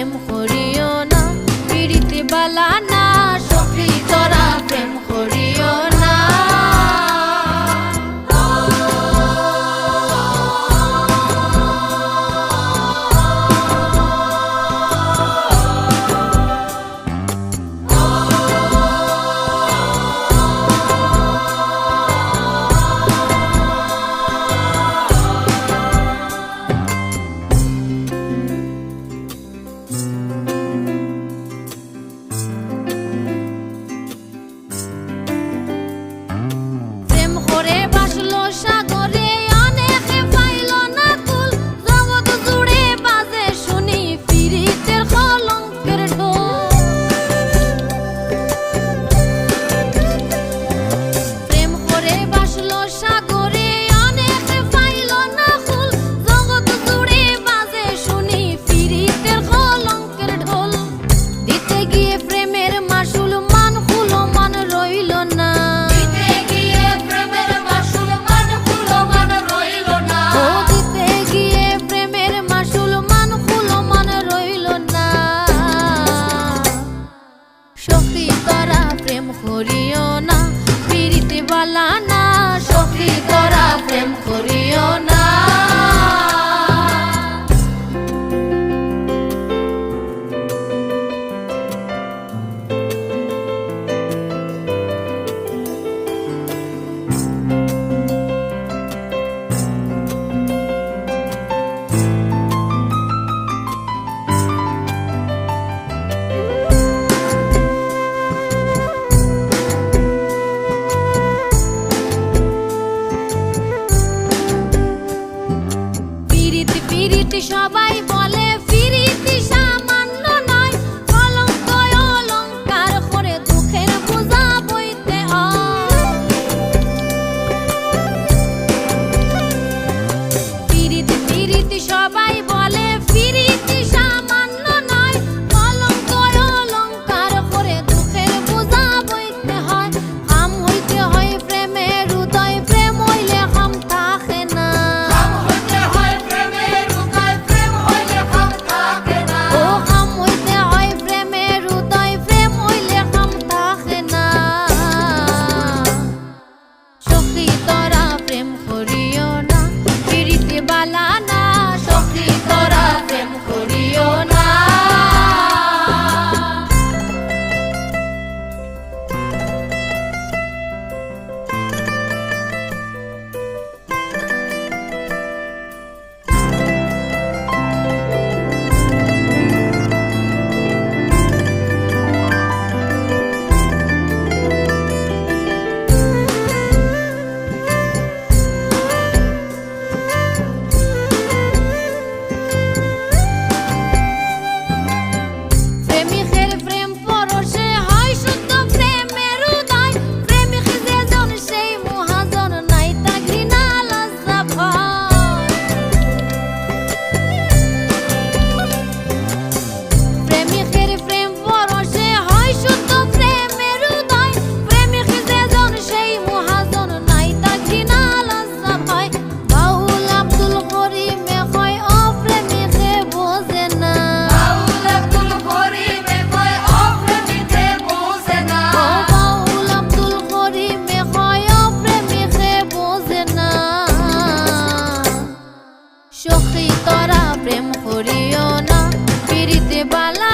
প্রেম করিও না, পিড়িতে বালা না সখী তোরা প্রেম করিও না। সখী তোরা প্রেম করিও না, পিড়িতে বালা না সখী তোরা প্রেম করিও না। সবাই বলে ফিরিতি সামান্য নয়, কলঙ্ক অলঙ্কার করে দুঃখের বোঝা বইতে হয়। ফিরিতি সবাই বলে ফিরিতি সামান্য নয়, কলঙ্ক অলঙ্কার করে দুঃখের বোঝা বইতে হয়। হাম হইতে হয় প্রেমের উদয়, প্রেম হইলে হাম থাকে না। প্রেম করিও না, পিড়িতে বালা না সখী তোরা প্রেম করিও না। সখী তোরা প্রেম করিও না, পিড়িতে বালা